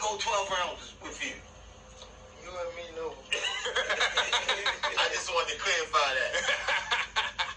go 12 rounds with you? You and me know. I just wanted to clarify that.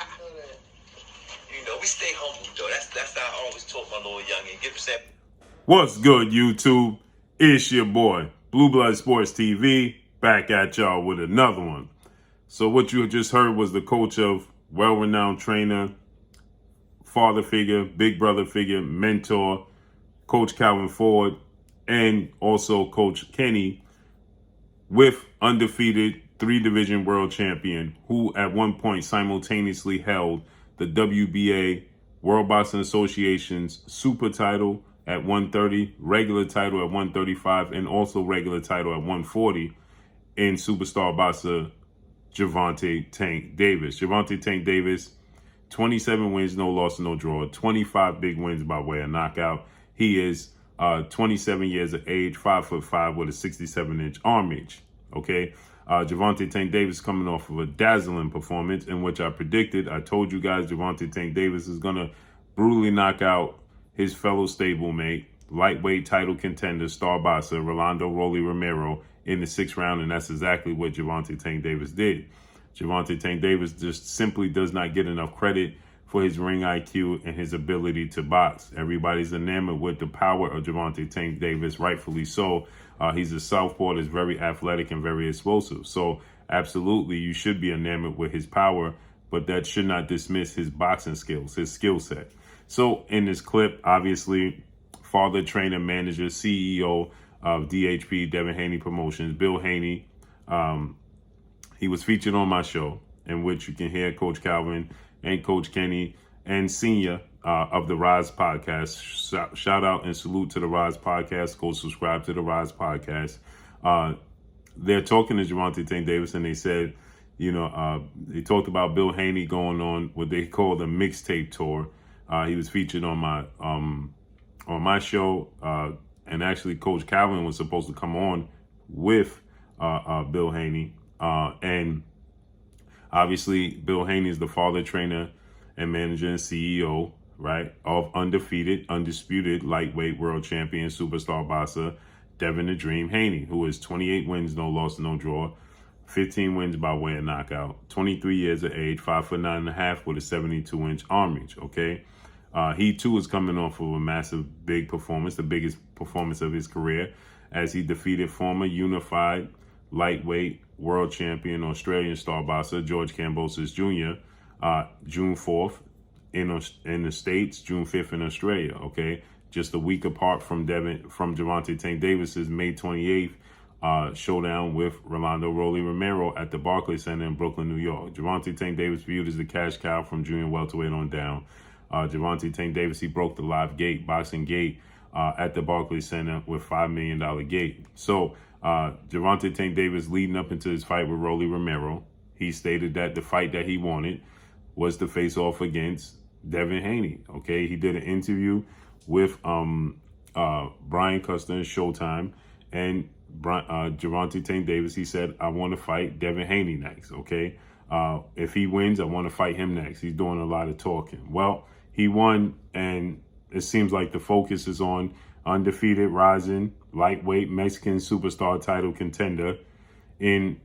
You know that. You know, we stay humble, though. That's how I always taught my little youngin. Give us that. What's good, YouTube? It's your boy, Blue Blood Sports TV, back at y'all with another one. So what you just heard was the coach of well-renowned trainer, father figure, big brother figure, mentor, Coach Calvin Ford, and also Coach Haney, with undefeated 3-division world champion, who at one point simultaneously held the WBA, World Boxing Association's super title at 130, regular title at 135, and also regular title at 140 in superstar boxer Gervonta Tank Davis. Gervonta Tank Davis, 27 wins, no loss, no draw, 25 big wins by way of knockout. He is 27 years of age, 5'5" with a 67-inch arm reach. Okay, Gervonta Tank Davis coming off of a dazzling performance in which I predicted. I told you guys Gervonta Tank Davis is gonna brutally knock out his fellow stablemate, lightweight title contender, star boxer Rolando Rolly Romero in the 6th round, and that's exactly what Gervonta Tank Davis did. Gervonta Tank Davis just simply does not get enough credit for his ring IQ and his ability to box. Everybody's enamored with the power of Gervonta Tank Davis, rightfully so. He's a southpaw that's very athletic and very explosive. So absolutely, you should be enamored with his power, but that should not dismiss his boxing skills, his skill set. So in this clip, obviously, father, trainer, manager, CEO of DHP, Devin Haney Promotions, Bill Haney, he was featured on my show, in which you can hear Coach Calvin and Coach Kenny and Senior of the RIZE podcast. Shout out and salute to the RIZE podcast. Go subscribe to the RIZE podcast. They're talking to Gervonta Tank Davis, and they said, they talked about Bill Haney going on what they call the mixtape tour. He was featured on my show, and actually Coach Calvin was supposed to come on with Bill Haney, and obviously, Bill Haney is the father, trainer, and manager and CEO, right, of undisputed lightweight world champion, superstar boxer, Devin the Dream Haney, who is 28 wins, no loss, no draw, 15 wins by way of knockout, 23 years of age, 5'9.5" with a 72-inch arm reach, okay? He, too, is coming off of a massive, big performance, the biggest performance of his career, as he defeated former unified lightweight world champion Australian star boxer George Kambosos Jr. June 4th in the States, June 5th in Australia, okay? Just a week apart from Gervonta Tank Davis's May 28th showdown with Rolando Rolly Romero at the Barclays Center in Brooklyn, New York. Gervonta Tank Davis viewed as the cash cow from junior welterweight on down. Gervonta Tank Davis, he broke the live boxing gate at the Barclays Center with $5 million gate. So Gervonta Tank Davis, leading up into his fight with Rolly Romero, he stated that the fight that he wanted was to face off against Devin Haney. Okay, he did an interview with Brian Custer in Showtime, and Gervonta Tank Davis, he said, I want to fight Devin Haney next. Okay, if he wins, I want to fight him next. He's doing a lot of talking. Well, he won, and it seems like the focus is on undefeated, rising lightweight Mexican superstar title contender in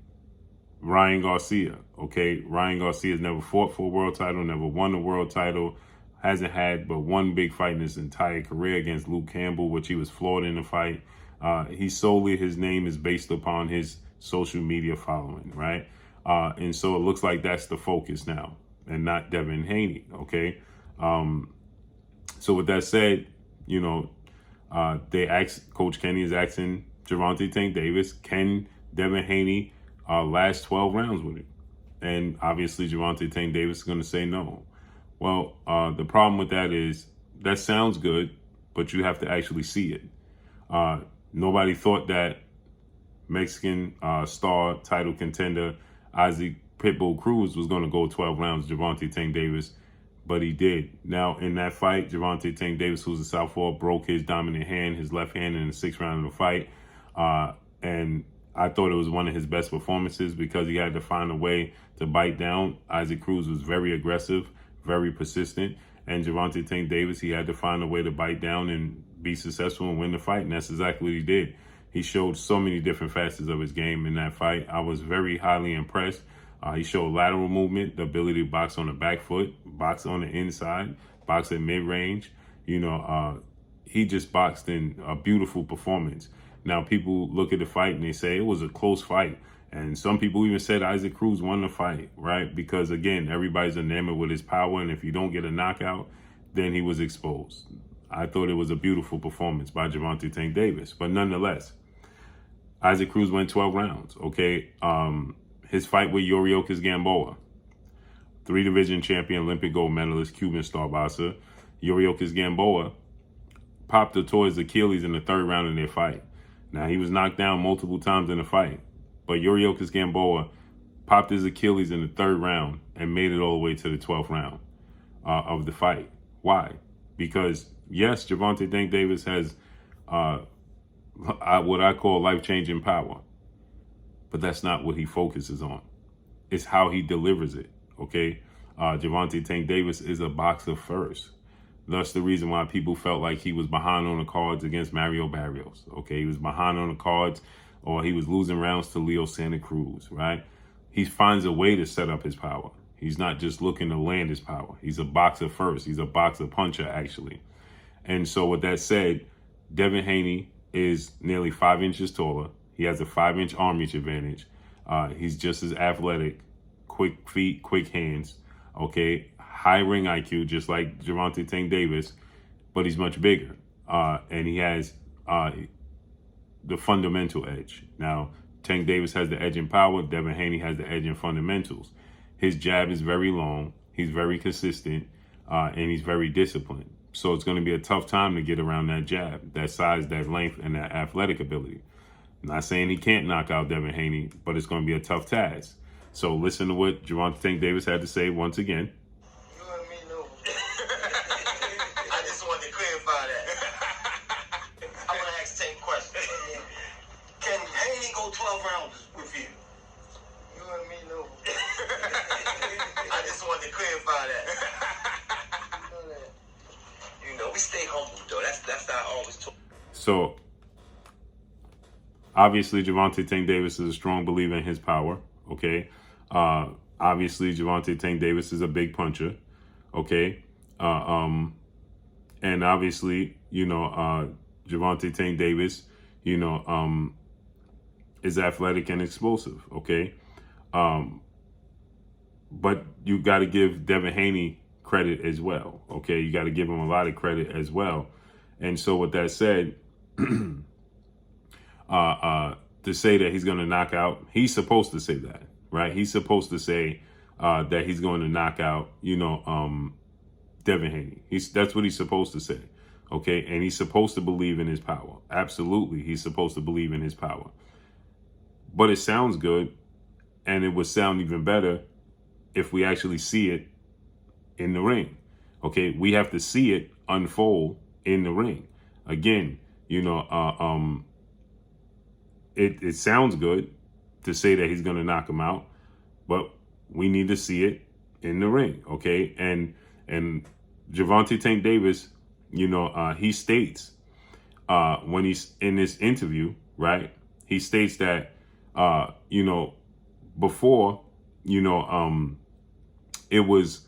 Ryan Garcia. Okay, Ryan Garcia has never fought for a world title, never won a world title, hasn't had but one big fight in his entire career against Luke Campbell, which he was floored in the fight. His name is based upon his social media following, right? And so it looks like that's the focus now, and not Devin Haney. Okay, so with that said, Coach Kenny is asking Gervonta Tank Davis, can Devin Haney last 12 rounds with him? And obviously Gervonta Tank Davis is going to say no. Well, the problem with that is that sounds good, but you have to actually see it. Nobody thought that Mexican star title contender Isaac Pitbull Cruz was going to go 12 rounds with Gervonta Tank Davis, but he did. Now, in that fight, Gervonta Tank Davis, who's a southpaw, broke his dominant hand, his left hand, in the 6th round of the fight. And I thought it was one of his best performances because he had to find a way to bite down. Isaac Cruz was very aggressive, very persistent. And Gervonta Tank Davis, he had to find a way to bite down and be successful and win the fight. And that's exactly what he did. He showed so many different facets of his game in that fight. I was very highly impressed. He showed lateral movement, the ability to box on the back foot, box on the inside, box at mid-range. He just boxed in a beautiful performance. Now, people look at the fight and they say it was a close fight. And some people even said Isaac Cruz won the fight, right? Because, again, everybody's enamored with his power. And if you don't get a knockout, then he was exposed. I thought it was a beautiful performance by Gervonta Tank Davis. But nonetheless, Isaac Cruz went 12 rounds, okay? His fight with Yoriokas Gamboa, 3-division champion, Olympic gold medalist, Cuban star boxer. Yoriokas Gamboa popped the towards Achilles in the 3rd round in their fight. Now, he was knocked down multiple times in the fight, but Yoriokas Gamboa popped his Achilles in the 3rd round and made it all the way to the 12th round of the fight. Why? Because, yes, Gervonta Tank Davis has what I call life-changing power. But that's not what he focuses on. It's how he delivers it, okay? Gervonta Tank Davis is a boxer first. Thus the reason why people felt like he was behind on the cards against Mario Barrios, okay? He was behind on the cards, or he was losing rounds to Leo Santa Cruz, right? He finds a way to set up his power. He's not just looking to land his power. He's a boxer first. He's a boxer puncher, actually. And so with that said, Devin Haney is nearly 5 inches taller. He has a 5-inch arm reach advantage. He's just as athletic, quick feet, quick hands, okay? High ring IQ, just like Gervonta Tank Davis, but he's much bigger. And he has the fundamental edge. Now, Tank Davis has the edge in power. Devin Haney has the edge in fundamentals. His jab is very long. He's very consistent, and he's very disciplined. So it's going to be a tough time to get around that jab, that size, that length, and that athletic ability. I'm not saying he can't knock out Devin Haney, but it's going to be a tough task. So listen to what Gervonta Tank Davis had to say once again. You and me know. I just wanted to clarify that. I'm going to ask Tank questions. Can Haney go 12 rounds with you? You and me know. I just wanted to clarify that. You know that. You know, we stay humble, though. That's how I always talk. So, obviously, Gervonta Tank Davis is a strong believer in his power, okay? Obviously, Gervonta Tank Davis is a big puncher, okay? And obviously, Gervonta Tank Davis, is athletic and explosive, okay? But you got to give Devin Haney credit as well, okay? You got to give him a lot of credit as well. And so with that said, to say that he's going to knock out, he's supposed to say that, right? He's supposed to say that he's going to knock out, Devin Haney. That's what he's supposed to say, okay? And he's supposed to believe in his power. Absolutely, he's supposed to believe in his power. But it sounds good, and it would sound even better if we actually see it in the ring, okay? We have to see it unfold in the ring. Again, it sounds good to say that he's going to knock him out, but we need to see it in the ring, okay? And Gervonta Tank Davis, he states when he's in this interview, right? He states that, before, it was,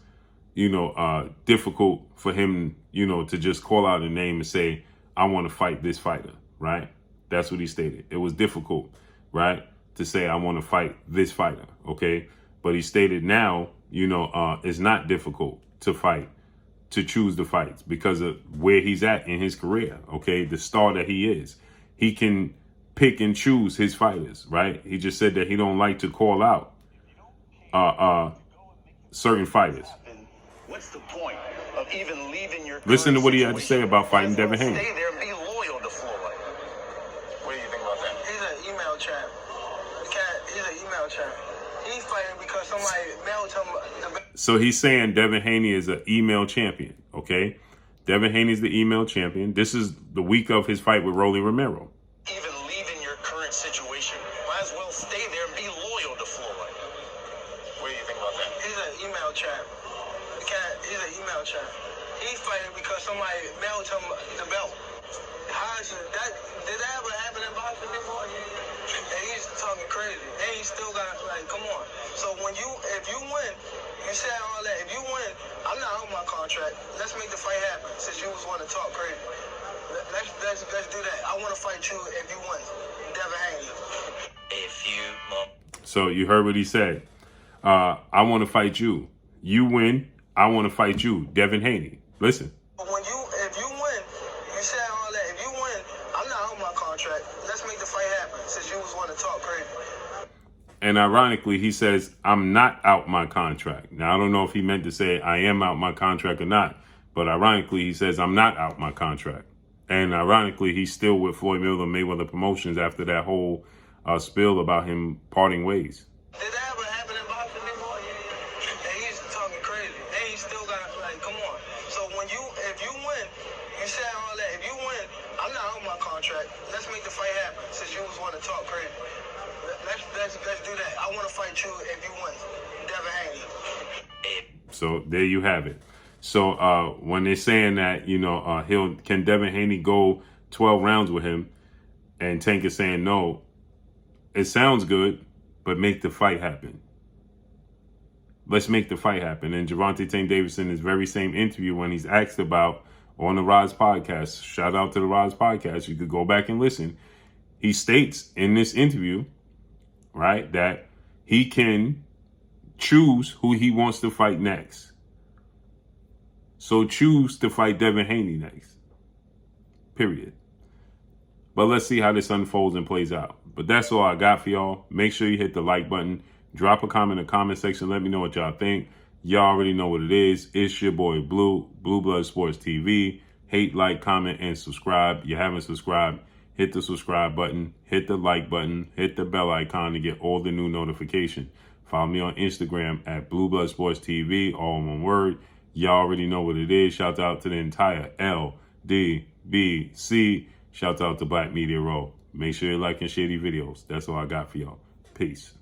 difficult for him, to just call out a name and say, I want to fight this fighter, right? That's what he stated. It was difficult, right, to say I want to fight this fighter, okay? But he stated now, it's not difficult to choose the fights because of where he's at in his career, okay? The star that he is. He can pick and choose his fighters, right? He just said that he don't like to call out certain fighters. What's the point of even leaving your... Listen to what he had to say about fighting Devin Haney. Stay there and be loyal to Floyd. What do you think about that? He's an email champ. He's an email champ. He's fighting because somebody mailed him. So he's saying Devin Haney is an email champion, okay? Devin Haney's the email champion. This is the week of his fight with Rolly Romero. Even leaving your current situation, might as well stay there and be loyal to Floyd. What do you think about that? He's an email champ. He's an email champ. He's fighting because somebody mailed him the belt. How is that? Did that ever happen in boxing? crazy. And you still got, like, come on. So if you win, you said all that. If you win, I'm not out my contract. Let's make the fight happen since you was want to talk crazy. Let's do that. I want to fight you if you win. Devin Haney. A few moments. So you heard what he said. I want to fight you. You win. I want to fight you. Devin Haney. Listen. If you win, you said all that. If you win, I'm not out my contract. Let's make the fight happen since you was want to talk crazy. And ironically, he says, I'm not out my contract. Now, I don't know if he meant to say I am out my contract or not. But ironically, he says, I'm not out my contract. And ironically, he's still with Floyd Mayweather Promotions after that whole spill about him parting ways. Did that ever happen in boxing before? And he's talking crazy. And he still got, like, come on. So if you win, you said all that. If you win, I'm not out my contract. Let's make the fight happen since you was want to talk crazy. Let's do that. I want to fight you if you win. Devin Haney. So there you have it. So when they're saying that, you know, can Devin Haney go 12 rounds with him, and Tank is saying no, it sounds good, but make the fight happen. Let's make the fight happen. And Gervonta Tank Davidson, his very same interview, when he's asked about on the RIZE podcast, shout out to the RIZE podcast, you could go back and listen. He states in this interview, right, that he can choose who he wants to fight next. So choose to fight Devin Haney next. Period. But let's see how this unfolds and plays out. But that's all I got for y'all. Make sure you hit the like button. Drop a comment in the comment section. Let me know what y'all think. Y'all already know what it is. It's your boy Blue Blood Sports TV. Hate, like, comment, and subscribe. You haven't subscribed, hit the subscribe button. Hit the like button. Hit the bell icon to get all the new notifications. Follow me on Instagram at Blue Blood Sports TV. All in one word. Y'all already know what it is. Shout out to the entire LDBC. Shout out to Black Media Row. Make sure you like and share these videos. That's all I got for y'all. Peace.